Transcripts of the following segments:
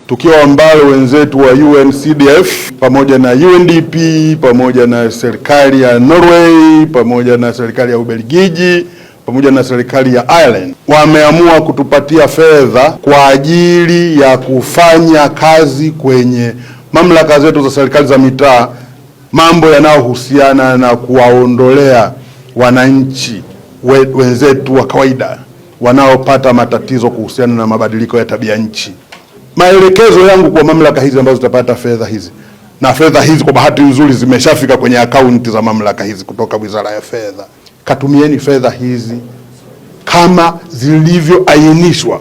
tukio ambalo wenzetu wa UNCDF pamoja na UNDP pamoja na serikali ya Norway pamoja na serikali ya Ubelgiji pamoja na serikali ya Ireland wameamua kutupatia fedha kwa ajili ya kufanya kazi kwenye mamlaka zetu za serikali za mitaa, mambo yanayohusiana na kuwaondolea wananchi wenzetu wa kawaida wanaopata matatizo kuhusiana na mabadiliko ya tabia nchi. Maelekezo yangu kwa mamlaka hizi ambazo zitapata fedha hizi, na fedha hizi kwa bahati nzuri zimeshafika kwenye akaunti za mamlaka hizi kutoka Wizara ya Fedha, katumieni fedha hizi kama zilivyoainishwa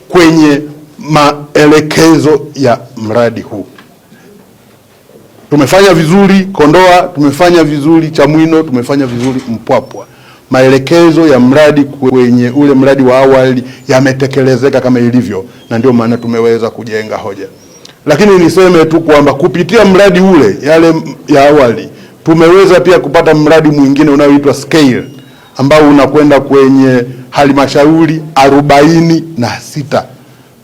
kwenye maelekezo ya mradi huu. Tumefanya vizuri Kondoa, tumefanya vizuri Chamwino, tumefanya vizuri Mpwapwa. Maelekezo ya mradi kwenye ule mradi wa awali yametekelezeka kama ilivyo, na ndio maana tumeweza kujenga hoja. Lakini niseme tu kwamba kupitia mradi ule yale ya awali tumeweza pia kupata mradi mwingine unaoitwa Scale, ambao unakwenda kwenye halmashauri 46.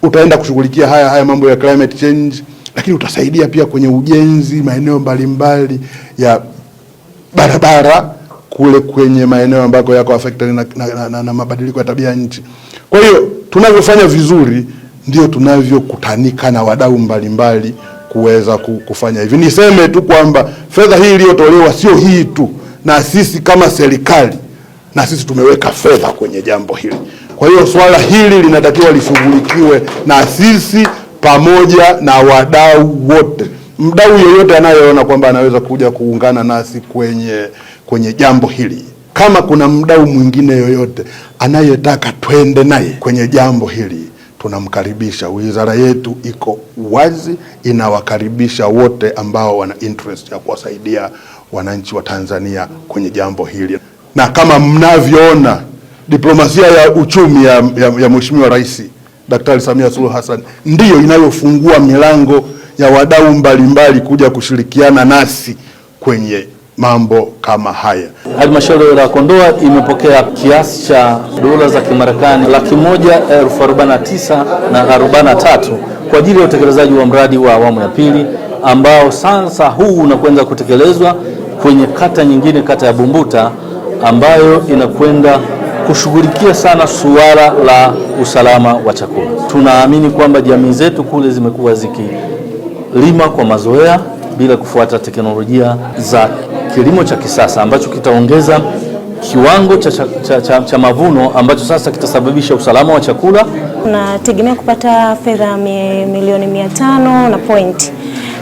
Utaenda kushughulikia haya mambo ya climate change, lakini utasaidia pia kwenye ujenzi maeneo mbalimbali ya barabara kule kwenye maeneo ambako yako affected na mabadiliko ya tabia nchi. Kwa hiyo tunavyofanya vizuri ndio tunavyokutanika na wadau mbalimbali kuweza kufanya hivi. Niseme tu kwamba fedha hii iliyotolewa sio hii tu, na sisi kama serikali na sisi tumeweka fedha kwenye jambo hili. Kwa hiyo swala hili linatakiwa lishughulikiwe na sisi pamoja na wadau wote. Mdau yeyote anayeona kwamba anaweza kuja kuungana nasi kwenye jambo hili, kama kuna mdau mwingine yoyote anayetaka twende naye kwenye jambo hili, tunamkaribisha. Wizara yetu iko wazi, inawakaribisha wote ambao wana interest ya kuwasaidia wananchi wa Tanzania kwenye jambo hili. Na kama mnavyoona, diplomasia ya uchumi ya Mheshimiwa Rais Daktari Samia Suluhu Hassan ndiyo inayofungua milango ya wadau mbalimbali kuja kushirikiana nasi kwenye mambo kama haya. Halmashauri ya Kondoa imepokea kiasi cha dola za Kimarekani 149,043 kwa ajili ya utekelezaji wa mradi wa awamu ya pili, ambao sasa huu unakwenda kutekelezwa kwenye kata nyingine, kata ya Bumbuta, ambayo inakwenda kushughulikia sana suala la usalama wa chakula. Tunaamini kwamba jamii zetu kule zimekuwa zikilima kwa mazoea bila kufuata teknolojia za kilimo cha kisasa ambacho kitaongeza kiwango cha mavuno ambacho sasa kitasababisha usalama wa chakula. Tunategemea kupata fedha milioni 500 na point.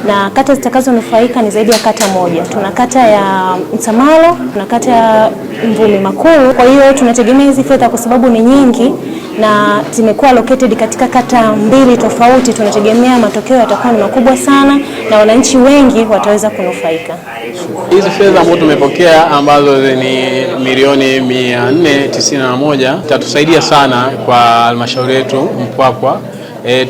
Na kata zitakazonufaika ni zaidi ya kata moja. Tuna kata ya Msamalo, tuna kata ya Mvumi Makuru. Kwa hiyo tunategemea hizi fedha kwa sababu ni nyingi na zimekuwa allocated katika kata 2 tofauti. Tunategemea matokeo yatakuwa ni makubwa sana na wananchi wengi wataweza kunufaika. Hizi fedha ambazo tumepokea ambazo ni milioni 491 tatusaidia sana kwa halmashauri yetu Mpwapwa.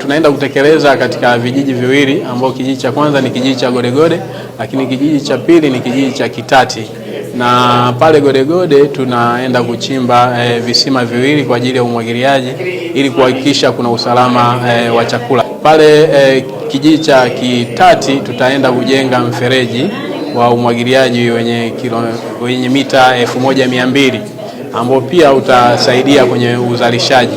Tunaenda kutekeleza katika vijiji viwili, ambao kijiji cha kwanza ni kijiji cha Godegode, lakini kijiji cha pili ni kijiji cha Kitati. Na pale Godegode tunaenda kuchimba visima viwili kwa ajili ya umwagiliaji ili kuhakikisha kuna usalama wa chakula. Pale kijiji cha Kitati tutaenda kujenga mfereji wa umwagiliaji wenye mita 1200 ambao pia utasaidia kwenye uzalishaji.